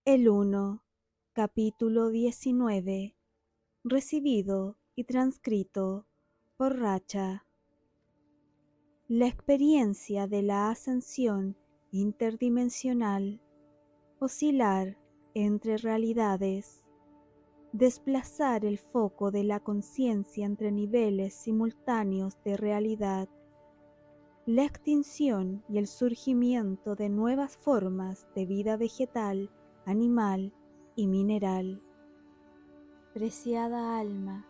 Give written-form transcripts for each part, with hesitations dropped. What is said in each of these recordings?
El 1, capítulo 19, recibido y transcrito por Racha. La experiencia de la ascensión interdimensional, oscilar entre realidades, desplazar el foco de la conciencia entre niveles simultáneos de realidad, la extinción y el surgimiento de nuevas formas de vida vegetal, animal y mineral. Preciada alma,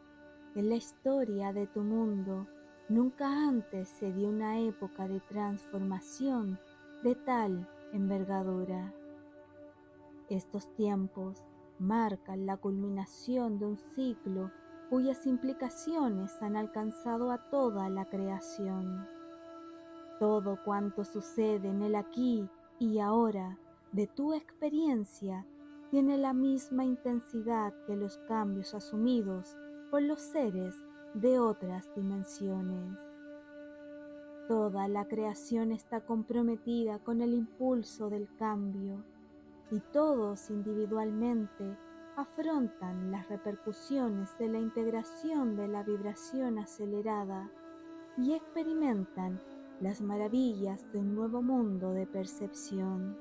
en la historia de tu mundo nunca antes se dio una época de transformación de tal envergadura. Estos tiempos marcan la culminación de un ciclo cuyas implicaciones han alcanzado a toda la creación. Todo cuanto sucede en el aquí y ahora de tu experiencia tiene la misma intensidad que los cambios asumidos por los seres de otras dimensiones. Toda la creación está comprometida con el impulso del cambio y todos individualmente afrontan las repercusiones de la integración de la vibración acelerada y experimentan las maravillas de un nuevo mundo de percepción.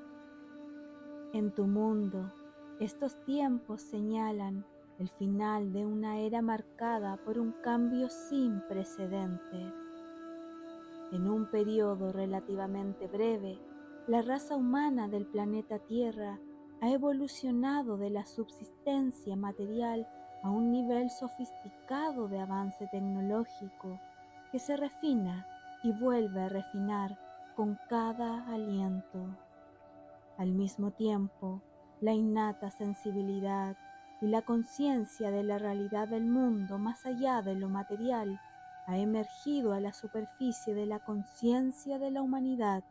En tu mundo, estos tiempos señalan el final de una era marcada por un cambio sin precedentes. En un periodo relativamente breve, la raza humana del planeta Tierra ha evolucionado de la subsistencia material a un nivel sofisticado de avance tecnológico que se refina y vuelve a refinar con cada aliento. Al mismo tiempo, la innata sensibilidad y la conciencia de la realidad del mundo más allá de lo material ha emergido a la superficie de la conciencia de la humanidad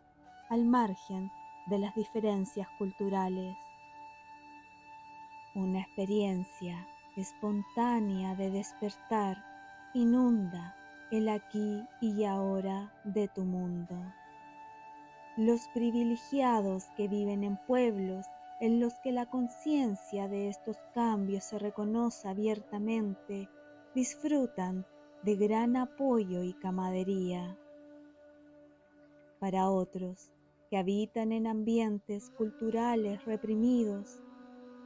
al margen de las diferencias culturales. Una experiencia espontánea de despertar inunda el aquí y ahora de tu mundo. Los privilegiados que viven en pueblos en los que la conciencia de estos cambios se reconoce abiertamente, disfrutan de gran apoyo y camaradería. Para otros, que habitan en ambientes culturales reprimidos,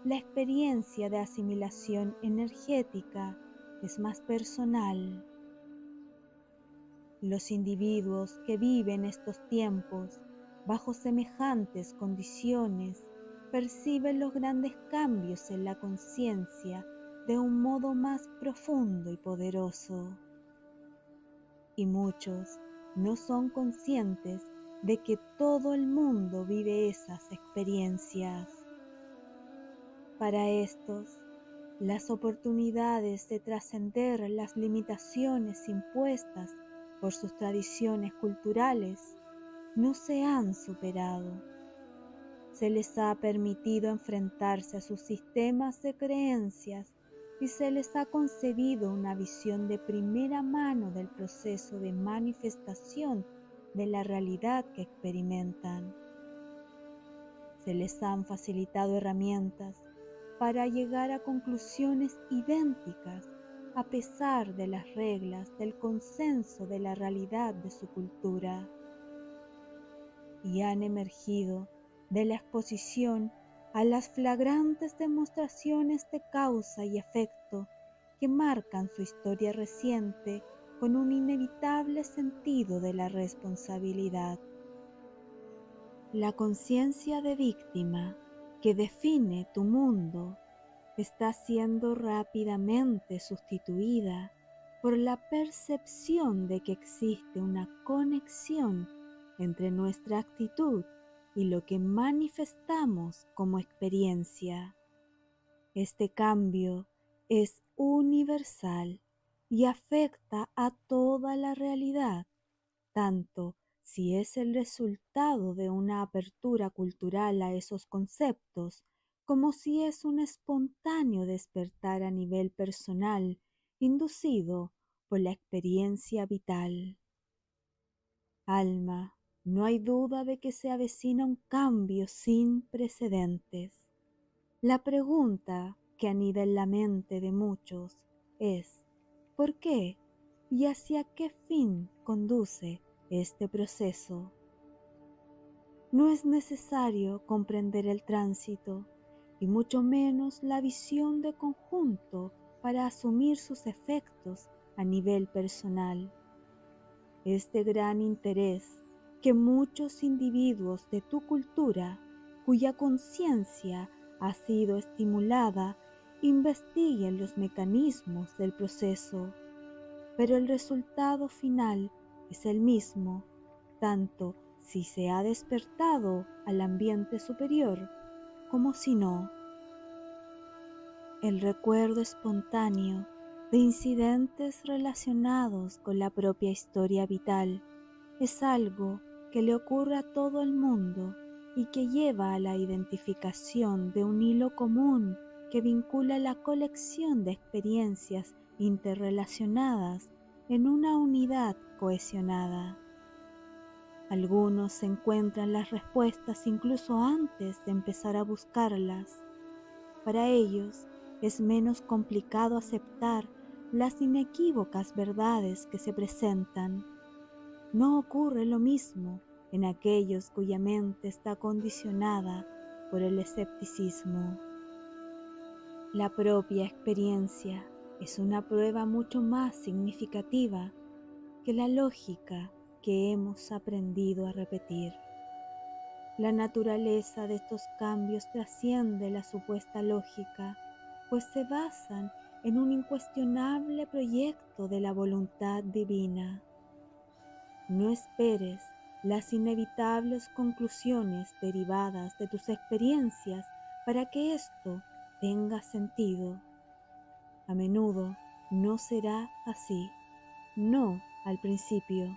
la experiencia de asimilación energética es más personal. Los individuos que viven estos tiempos bajo semejantes condiciones perciben los grandes cambios en la conciencia de un modo más profundo y poderoso. Y muchos no son conscientes de que todo el mundo vive esas experiencias. Para estos, las oportunidades de trascender las limitaciones impuestas por sus tradiciones culturales no se han superado. Se les ha permitido enfrentarse a sus sistemas de creencias y se les ha concedido una visión de primera mano del proceso de manifestación de la realidad que experimentan. Se les han facilitado herramientas para llegar a conclusiones idénticas a pesar de las reglas del consenso de la realidad de su cultura. Y han emergido de la exposición a las flagrantes demostraciones de causa y efecto que marcan su historia reciente con un inevitable sentido de la responsabilidad. La conciencia de víctima que define tu mundo está siendo rápidamente sustituida por la percepción de que existe una conexión entre nuestra actitud y lo que manifestamos como experiencia. Este cambio es universal y afecta a toda la realidad, tanto si es el resultado de una apertura cultural a esos conceptos, como si es un espontáneo despertar a nivel personal, inducido por la experiencia vital. Alma, no hay duda de que se avecina un cambio sin precedentes. La pregunta que anida en la mente de muchos es ¿por qué y hacia qué fin conduce este proceso? No es necesario comprender el tránsito y mucho menos la visión de conjunto para asumir sus efectos a nivel personal. Este gran interés que muchos individuos de tu cultura, cuya conciencia ha sido estimulada, investiguen los mecanismos del proceso, pero el resultado final es el mismo, tanto si se ha despertado al ambiente superior como si no. El recuerdo espontáneo de incidentes relacionados con la propia historia vital es algo que le ocurre a todo el mundo y que lleva a la identificación de un hilo común que vincula la colección de experiencias interrelacionadas en una unidad cohesionada. Algunos encuentran las respuestas incluso antes de empezar a buscarlas. Para ellos es menos complicado aceptar las inequívocas verdades que se presentan. No ocurre lo mismo en aquellos cuya mente está condicionada por el escepticismo. La propia experiencia es una prueba mucho más significativa que la lógica que hemos aprendido a repetir. La naturaleza de estos cambios trasciende la supuesta lógica, pues se basan en un incuestionable proyecto de la voluntad divina. No esperes las inevitables conclusiones derivadas de tus experiencias para que esto tenga sentido. A menudo no será así, no al principio.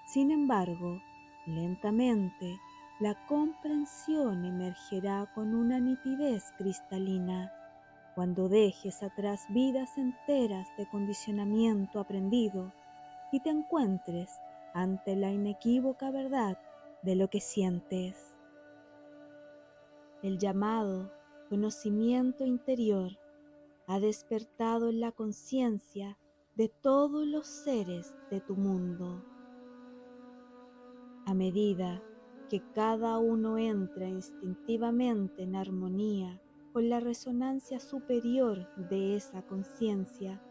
Sin embargo, lentamente, la comprensión emergerá con una nitidez cristalina cuando dejes atrás vidas enteras de condicionamiento aprendido y te encuentres ante la inequívoca verdad de lo que sientes. El llamado conocimiento interior ha despertado en la conciencia de todos los seres de tu mundo. A medida que cada uno entra instintivamente en armonía con la resonancia superior de esa conciencia,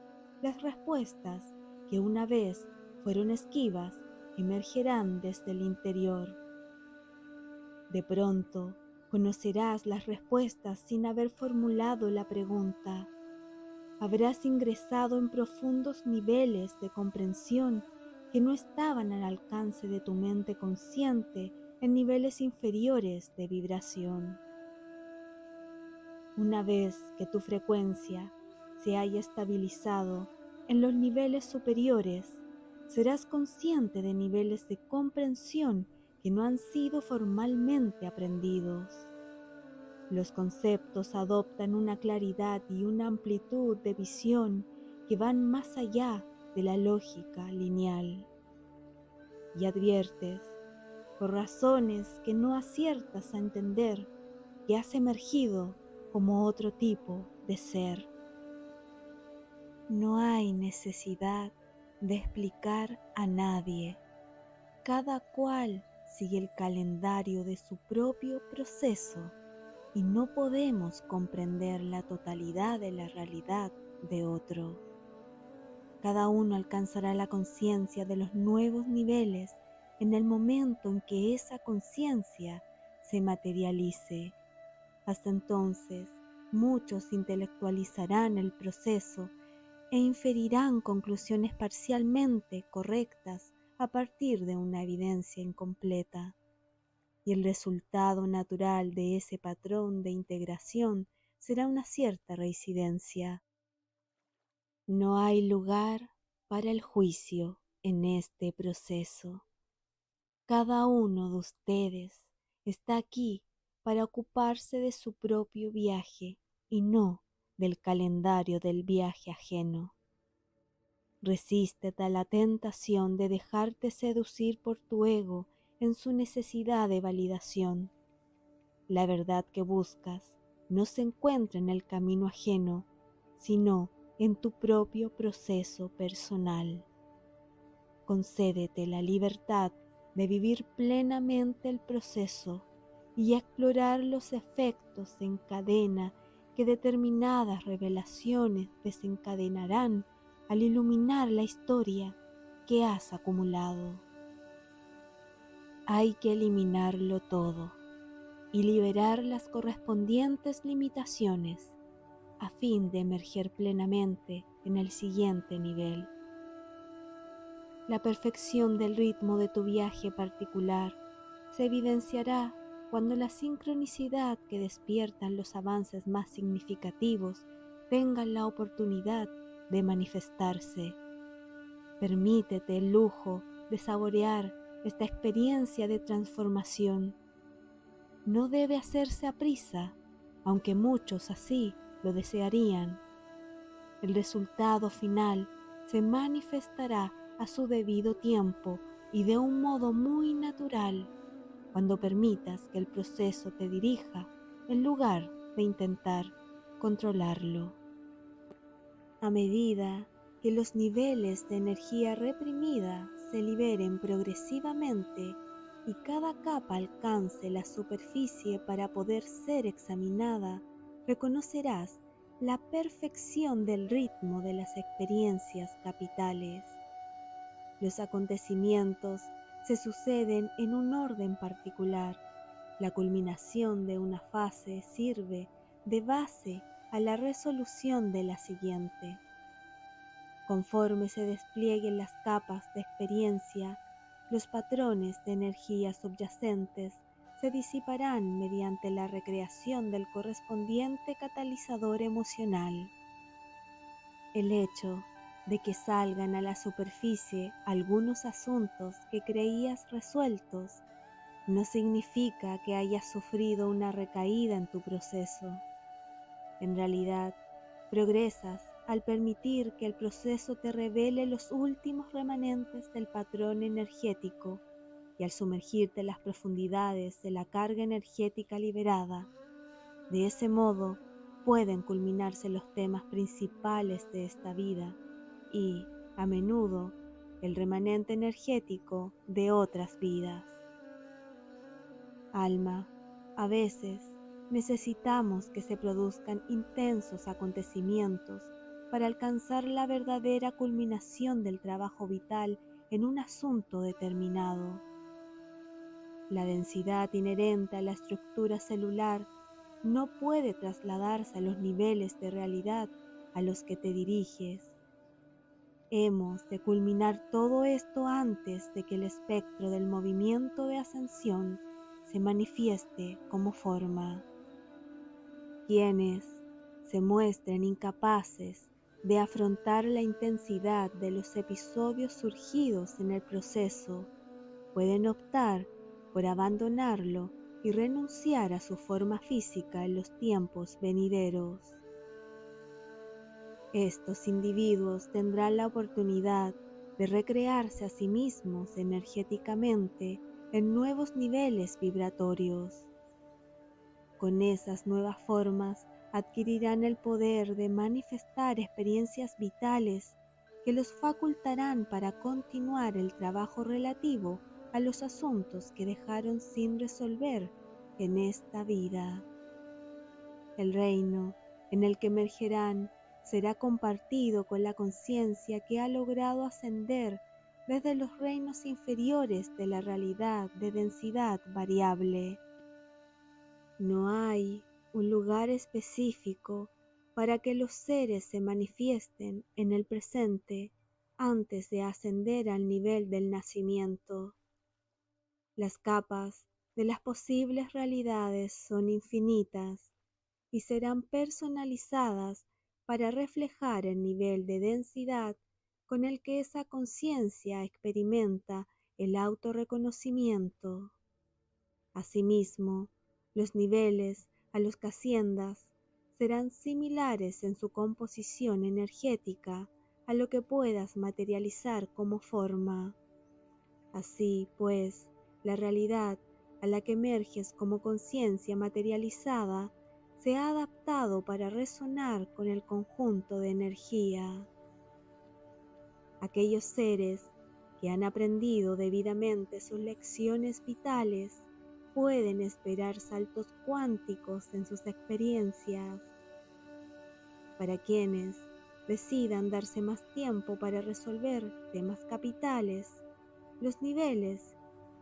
las respuestas que una vez fueron esquivas emergerán desde el interior. De pronto, conocerás las respuestas sin haber formulado la pregunta. Habrás ingresado en profundos niveles de comprensión que no estaban al alcance de tu mente consciente en niveles inferiores de vibración. Una vez que tu frecuencia se haya estabilizado en los niveles superiores, serás consciente de niveles de comprensión que no han sido formalmente aprendidos. Los conceptos adoptan una claridad y una amplitud de visión que van más allá de la lógica lineal. Y adviertes, por razones que no aciertas a entender, que has emergido como otro tipo de ser. No hay necesidad de explicar a nadie. Cada cual sigue el calendario de su propio proceso y no podemos comprender la totalidad de la realidad de otro. Cada uno alcanzará la conciencia de los nuevos niveles en el momento en que esa conciencia se materialice. Hasta entonces, muchos intelectualizarán el proceso e inferirán conclusiones parcialmente correctas a partir de una evidencia incompleta. Y el resultado natural de ese patrón de integración será una cierta reincidencia. No hay lugar para el juicio en este proceso. Cada uno de ustedes está aquí para ocuparse de su propio viaje y no del calendario del viaje ajeno. Resístete a la tentación de dejarte seducir por tu ego en su necesidad de validación. La verdad que buscas no se encuentra en el camino ajeno, sino en tu propio proceso personal. Concédete la libertad de vivir plenamente el proceso y explorar los efectos en cadena que determinadas revelaciones desencadenarán al iluminar la historia que has acumulado. Hay que eliminarlo todo y liberar las correspondientes limitaciones a fin de emerger plenamente en el siguiente nivel. La perfección del ritmo de tu viaje particular se evidenciará cuando la sincronicidad que despiertan los avances más significativos tengan la oportunidad de manifestarse. Permítete el lujo de saborear esta experiencia de transformación. No debe hacerse a prisa, aunque muchos así lo desearían. El resultado final se manifestará a su debido tiempo y de un modo muy natural cuando permitas que el proceso te dirija en lugar de intentar controlarlo. A medida que los niveles de energía reprimida se liberen progresivamente y cada capa alcance la superficie para poder ser examinada, reconocerás la perfección del ritmo de las experiencias capitales. Los acontecimientos se suceden en un orden particular. La culminación de una fase sirve de base a la resolución de la siguiente. Conforme se desplieguen las capas de experiencia, los patrones de energía subyacentes se disiparán mediante la recreación del correspondiente catalizador emocional. El hecho de que salgan a la superficie algunos asuntos que creías resueltos no significa que hayas sufrido una recaída en tu proceso. En realidad, progresas al permitir que el proceso te revele los últimos remanentes del patrón energético y al sumergirte en las profundidades de la carga energética liberada. De ese modo, pueden culminarse los temas principales de esta vida y, a menudo, el remanente energético de otras vidas. Alma, a veces necesitamos que se produzcan intensos acontecimientos para alcanzar la verdadera culminación del trabajo vital en un asunto determinado. La densidad inherente a la estructura celular no puede trasladarse a los niveles de realidad a los que te diriges. Hemos de culminar todo esto antes de que el espectro del movimiento de ascensión se manifieste como forma. Quienes se muestren incapaces de afrontar la intensidad de los episodios surgidos en el proceso pueden optar por abandonarlo y renunciar a su forma física en los tiempos venideros. Estos individuos tendrán la oportunidad de recrearse a sí mismos energéticamente en nuevos niveles vibratorios. Con esas nuevas formas adquirirán el poder de manifestar experiencias vitales que los facultarán para continuar el trabajo relativo a los asuntos que dejaron sin resolver en esta vida. El reino en el que emergerán será compartido con la conciencia que ha logrado ascender desde los reinos inferiores de la realidad de densidad variable. No hay un lugar específico para que los seres se manifiesten en el presente antes de ascender al nivel del nacimiento. Las capas de las posibles realidades son infinitas y serán personalizadas para reflejar el nivel de densidad con el que esa conciencia experimenta el autorreconocimiento. Asimismo, los niveles a los que asciendas serán similares en su composición energética a lo que puedas materializar como forma. Así pues, la realidad a la que emerges como conciencia materializada se ha adaptado para resonar con el conjunto de energía. Aquellos seres que han aprendido debidamente sus lecciones vitales pueden esperar saltos cuánticos en sus experiencias. Para quienes decidan darse más tiempo para resolver temas capitales, los niveles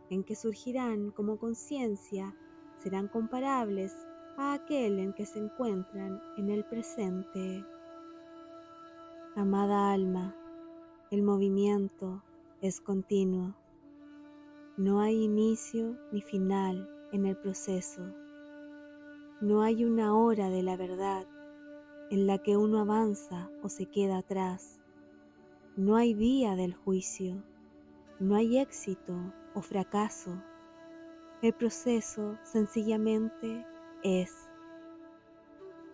en que surgirán como conciencia serán comparables a aquel en que se encuentran en el presente. Amada alma, el movimiento es continuo. No hay inicio ni final en el proceso. No hay una hora de la verdad en la que uno avanza o se queda atrás. No hay día del juicio. No hay éxito o fracaso. El proceso sencillamente es.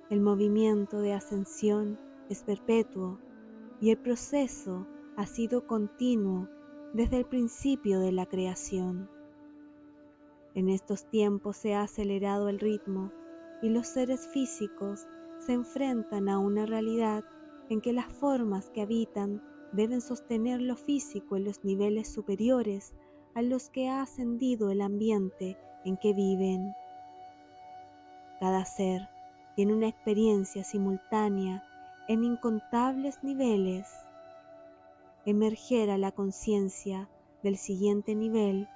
El movimiento de ascensión es perpetuo y el proceso ha sido continuo desde el principio de la creación. En estos tiempos se ha acelerado el ritmo y los seres físicos se enfrentan a una realidad en que las formas que habitan deben sostener lo físico en los niveles superiores a los que ha ascendido el ambiente en que viven. Cada ser tiene una experiencia simultánea en incontables niveles. Emerger a la conciencia del siguiente nivel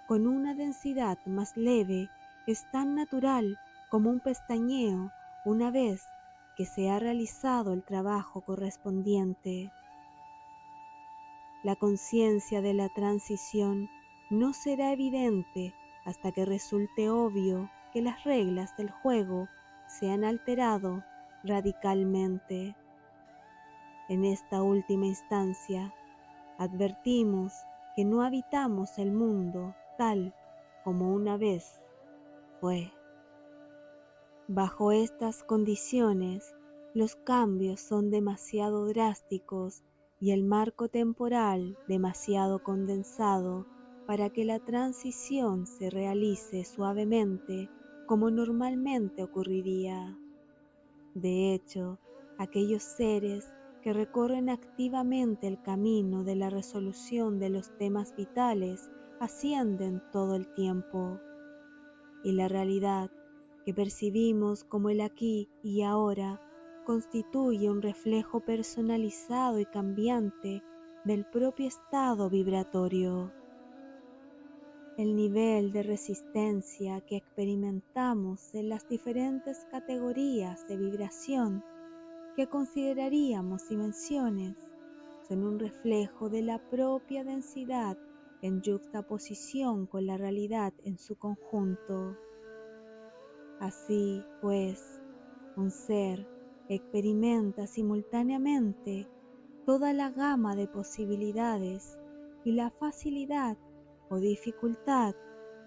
con una densidad más leve es tan natural como un pestañeo una vez que se ha realizado el trabajo correspondiente. La conciencia de la transición no será evidente hasta que resulte obvio que las reglas del juego se han alterado radicalmente. En esta última instancia, advertimos que no habitamos el mundo tal como una vez fue. Bajo estas condiciones, los cambios son demasiado drásticos y el marco temporal demasiado condensado para que la transición se realice suavemente como normalmente ocurriría. De hecho, aquellos seres que recorren activamente el camino de la resolución de los temas vitales ascienden todo el tiempo, y la realidad que percibimos como el aquí y ahora constituye un reflejo personalizado y cambiante del propio estado vibratorio. El nivel de resistencia que experimentamos en las diferentes categorías de vibración que consideraríamos dimensiones son un reflejo de la propia densidad en yuxtaposición con la realidad en su conjunto. Así pues, un ser experimenta simultáneamente toda la gama de posibilidades y la facilidad o dificultad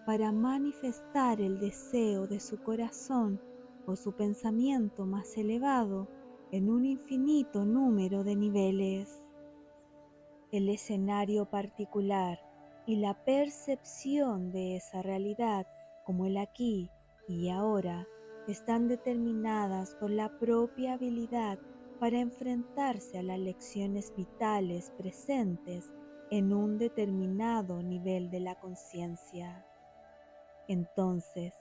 para manifestar el deseo de su corazón o su pensamiento más elevado en un infinito número de niveles. El escenario particular y la percepción de esa realidad como el aquí y ahora están determinadas por la propia habilidad para enfrentarse a las lecciones vitales presentes en un determinado nivel de la conciencia. Entonces,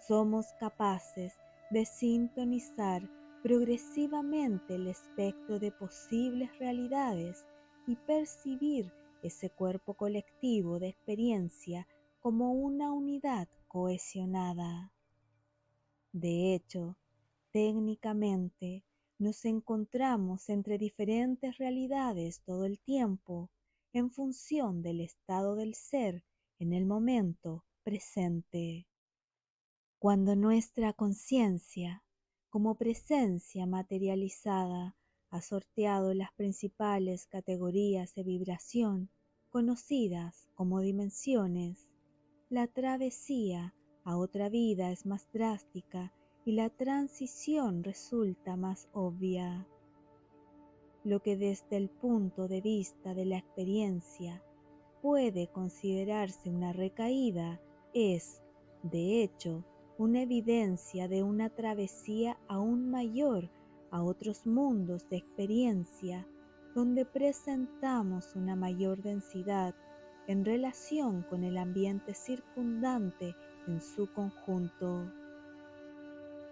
somos capaces de sintonizar progresivamente el espectro de posibles realidades y percibir ese cuerpo colectivo de experiencia como una unidad cohesionada. De hecho, técnicamente, nos encontramos entre diferentes realidades todo el tiempo en función del estado del ser en el momento presente. Cuando nuestra conciencia, como presencia materializada, ha sorteado las principales categorías de vibración, conocidas como dimensiones, la travesía a otra vida es más drástica y la transición resulta más obvia. Lo que desde el punto de vista de la experiencia puede considerarse una recaída es, de hecho, una evidencia de una travesía aún mayor a otros mundos de experiencia, donde presentamos una mayor densidad en relación con el ambiente circundante en su conjunto.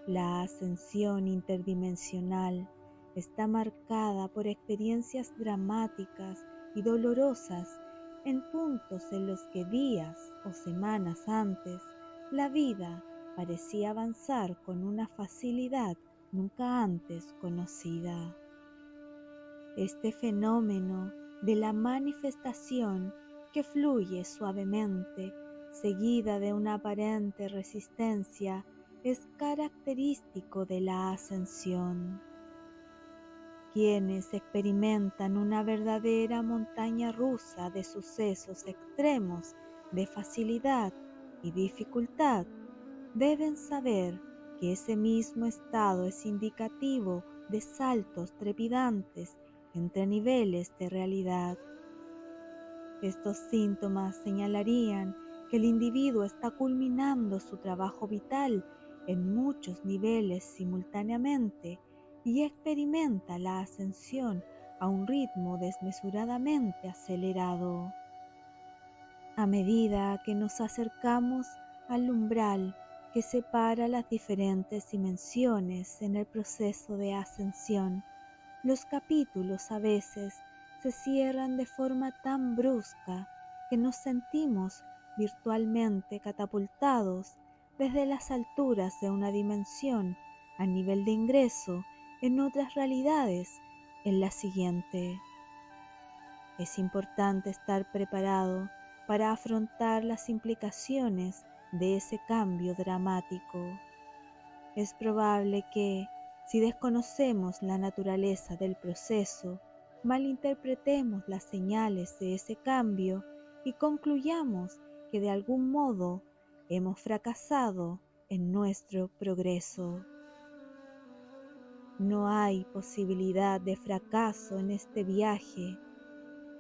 La ascensión interdimensional está marcada por experiencias dramáticas y dolorosas en puntos en los que días o semanas antes la vida parecía avanzar con una facilidad nunca antes conocida. Este fenómeno de la manifestación que fluye suavemente, seguida de una aparente resistencia, es característico de la ascensión. Quienes experimentan una verdadera montaña rusa de sucesos extremos de facilidad y dificultad, deben saber que ese mismo estado es indicativo de saltos trepidantes entre niveles de realidad. Estos síntomas señalarían que el individuo está culminando su trabajo vital en muchos niveles simultáneamente y experimenta la ascensión a un ritmo desmesuradamente acelerado. A medida que nos acercamos al umbral que separa las diferentes dimensiones en el proceso de ascensión, los capítulos a veces se cierran de forma tan brusca que nos sentimos virtualmente catapultados desde las alturas de una dimensión a nivel de ingreso en otras realidades en la siguiente. Es importante estar preparado para afrontar las implicaciones de ese cambio dramático. Es probable que, si desconocemos la naturaleza del proceso, malinterpretemos las señales de ese cambio y concluyamos que de algún modo hemos fracasado en nuestro progreso. No hay posibilidad de fracaso en este viaje,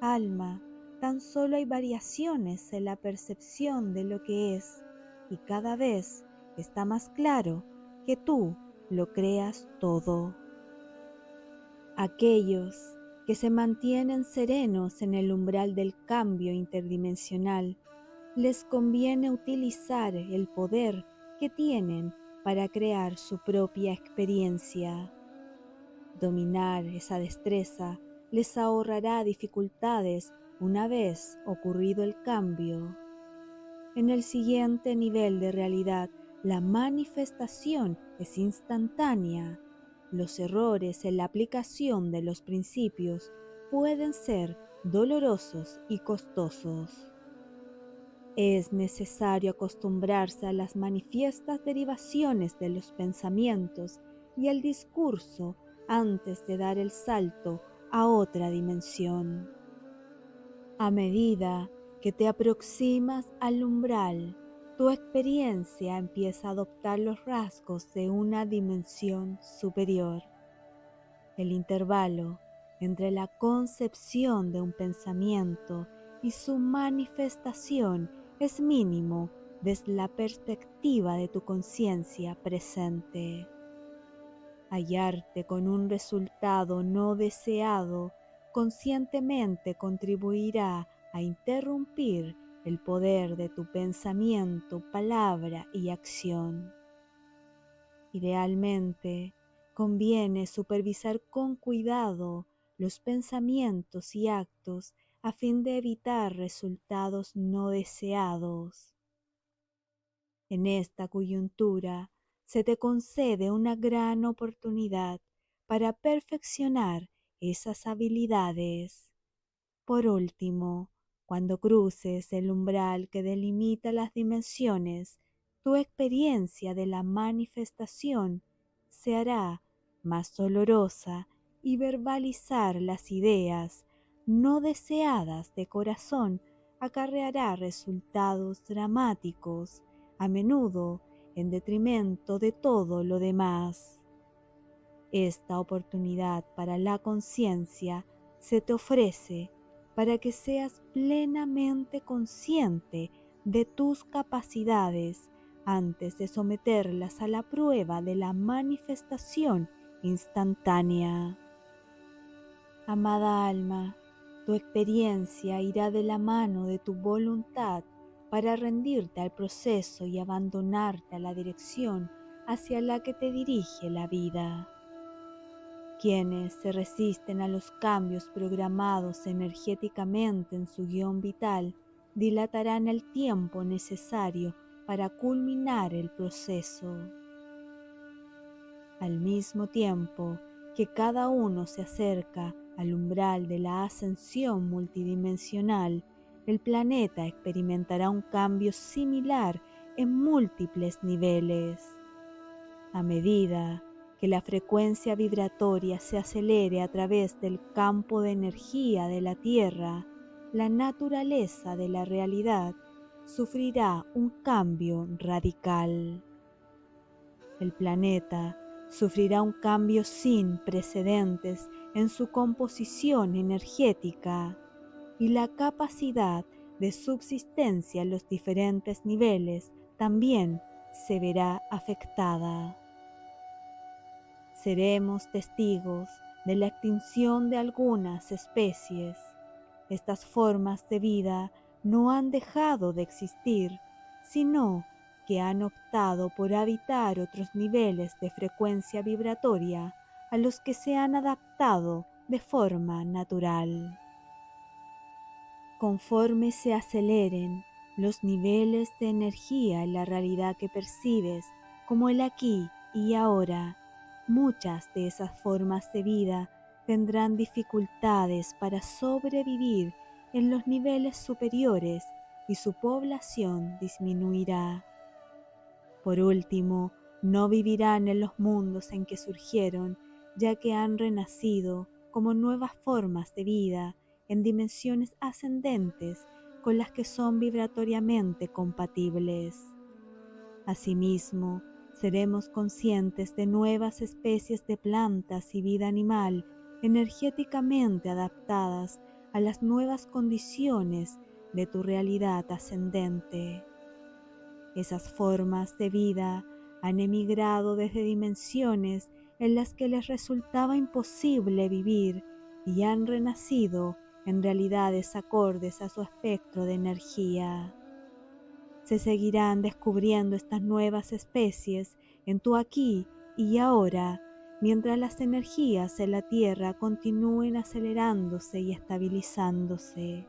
alma, tan solo hay variaciones en la percepción de lo que es, y cada vez está más claro que tú lo creas todo. Aquellos que se mantienen serenos en el umbral del cambio interdimensional, les conviene utilizar el poder que tienen para crear su propia experiencia. Dominar esa destreza les ahorrará dificultades una vez ocurrido el cambio. En el siguiente nivel de realidad, la manifestación es instantánea. Los errores en la aplicación de los principios pueden ser dolorosos y costosos. Es necesario acostumbrarse a las manifiestas derivaciones de los pensamientos y el discurso antes de dar el salto a otra dimensión. A medida que te aproximas al umbral, tu experiencia empieza a adoptar los rasgos de una dimensión superior. El intervalo entre la concepción de un pensamiento y su manifestación es mínimo desde la perspectiva de tu conciencia presente. Hallarte con un resultado no deseado conscientemente contribuirá a interrumpir el poder de tu pensamiento, palabra y acción. Idealmente, conviene supervisar con cuidado los pensamientos y actos a fin de evitar resultados no deseados. En esta coyuntura se te concede una gran oportunidad para perfeccionar esas habilidades. Por último, cuando cruces el umbral que delimita las dimensiones, tu experiencia de la manifestación se hará más dolorosa y verbalizar las ideas no deseadas de corazón acarreará resultados dramáticos, a menudo en detrimento de todo lo demás. Esta oportunidad para la conciencia se te ofrece para que seas plenamente consciente de tus capacidades antes de someterlas a la prueba de la manifestación instantánea. Amada alma, tu experiencia irá de la mano de tu voluntad para rendirte al proceso y abandonarte a la dirección hacia la que te dirige la vida. Quienes se resisten a los cambios programados energéticamente en su guión vital dilatarán el tiempo necesario para culminar el proceso. Al mismo tiempo que cada uno se acerca al umbral de la ascensión multidimensional, el planeta experimentará un cambio similar en múltiples niveles. A medida que la frecuencia vibratoria se acelere a través del campo de energía de la Tierra, la naturaleza de la realidad sufrirá un cambio radical. El planeta sufrirá un cambio sin precedentes en su composición energética y la capacidad de subsistencia en los diferentes niveles también se verá afectada. Seremos testigos de la extinción de algunas especies. Estas formas de vida no han dejado de existir, sino que han optado por habitar otros niveles de frecuencia vibratoria a los que se han adaptado de forma natural. Conforme se aceleren los niveles de energía en la realidad que percibes como el aquí y ahora, muchas de esas formas de vida tendrán dificultades para sobrevivir en los niveles superiores y su población disminuirá. Por último, no vivirán en los mundos en que surgieron, ya que han renacido como nuevas formas de vida en dimensiones ascendentes con las que son vibratoriamente compatibles. Asimismo, seremos conscientes de nuevas especies de plantas y vida animal energéticamente adaptadas a las nuevas condiciones de tu realidad ascendente. Esas formas de vida han emigrado desde dimensiones en las que les resultaba imposible vivir y han renacido en realidades acordes a su espectro de energía. Se seguirán descubriendo estas nuevas especies en tu aquí y ahora, mientras las energías en la Tierra continúen acelerándose y estabilizándose.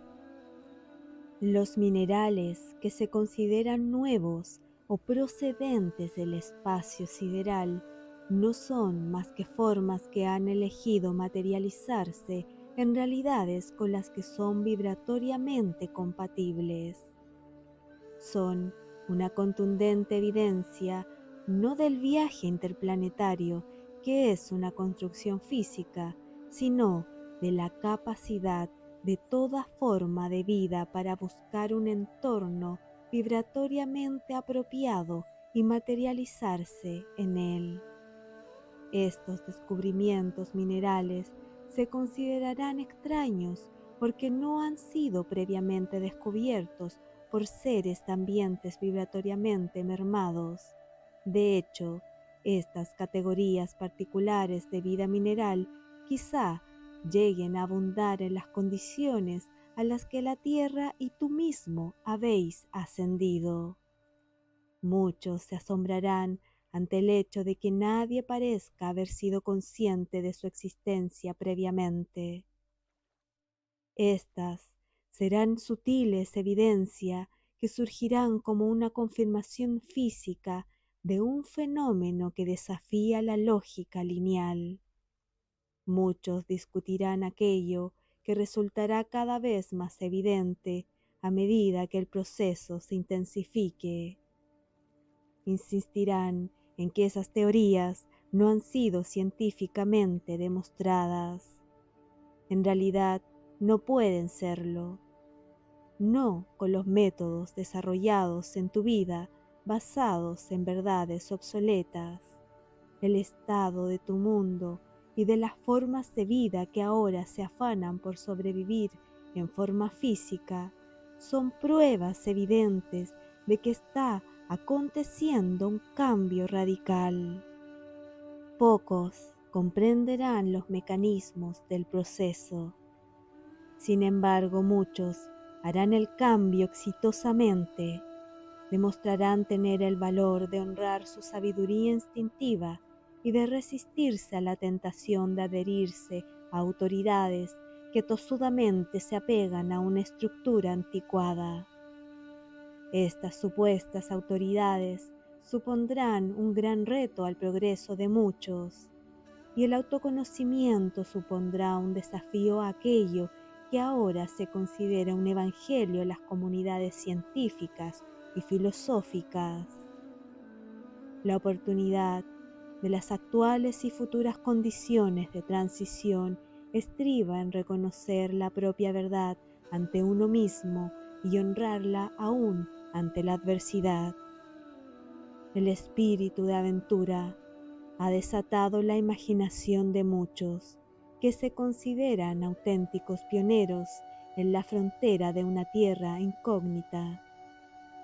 Los minerales que se consideran nuevos o procedentes del espacio sideral no son más que formas que han elegido materializarse en realidades con las que son vibratoriamente compatibles. Son una contundente evidencia no del viaje interplanetario, que es una construcción física, sino de la capacidad de toda forma de vida para buscar un entorno vibratoriamente apropiado y materializarse en él. Estos descubrimientos minerales se considerarán extraños porque no han sido previamente descubiertos por seres de ambientes vibratoriamente mermados. De hecho, estas categorías particulares de vida mineral quizá lleguen a abundar en las condiciones a las que la Tierra y tú mismo habéis ascendido. Muchos se asombrarán ante el hecho de que nadie parezca haber sido consciente de su existencia previamente. Estas serán sutiles evidencia que surgirán como una confirmación física de un fenómeno que desafía la lógica lineal. Muchos discutirán aquello que resultará cada vez más evidente a medida que el proceso se intensifique. Insistirán en que esas teorías no han sido científicamente demostradas. En realidad, no pueden serlo. No con los métodos desarrollados en tu vida basados en verdades obsoletas. El estado de tu mundo y de las formas de vida que ahora se afanan por sobrevivir en forma física son pruebas evidentes de que está aconteciendo un cambio radical. Pocos comprenderán los mecanismos del proceso. Sin embargo, muchos harán el cambio exitosamente, demostrarán tener el valor de honrar su sabiduría instintiva y de resistirse a la tentación de adherirse a autoridades que tosudamente se apegan a una estructura anticuada. Estas supuestas autoridades supondrán un gran reto al progreso de muchos, y el autoconocimiento supondrá un desafío a aquello que ahora se considera un evangelio en las comunidades científicas y filosóficas. La oportunidad de las actuales y futuras condiciones de transición estriba en reconocer la propia verdad ante uno mismo y honrarla aún ante la adversidad. El espíritu de aventura ha desatado la imaginación de muchos que se consideran auténticos pioneros en la frontera de una tierra incógnita.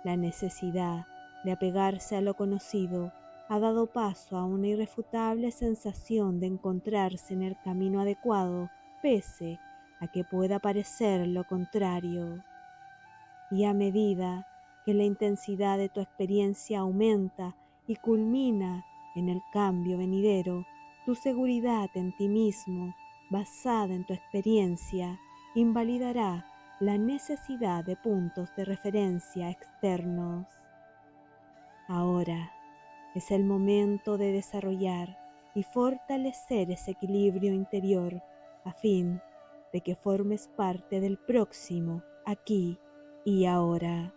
La necesidad de apegarse a lo conocido ha dado paso a una irrefutable sensación de encontrarse en el camino adecuado, pese a que pueda parecer lo contrario. Y a medida que la intensidad de tu experiencia aumenta y culmina en el cambio venidero, tu seguridad en ti mismo, basada en tu experiencia, invalidará la necesidad de puntos de referencia externos. Ahora es el momento de desarrollar y fortalecer ese equilibrio interior a fin de que formes parte del próximo aquí y ahora.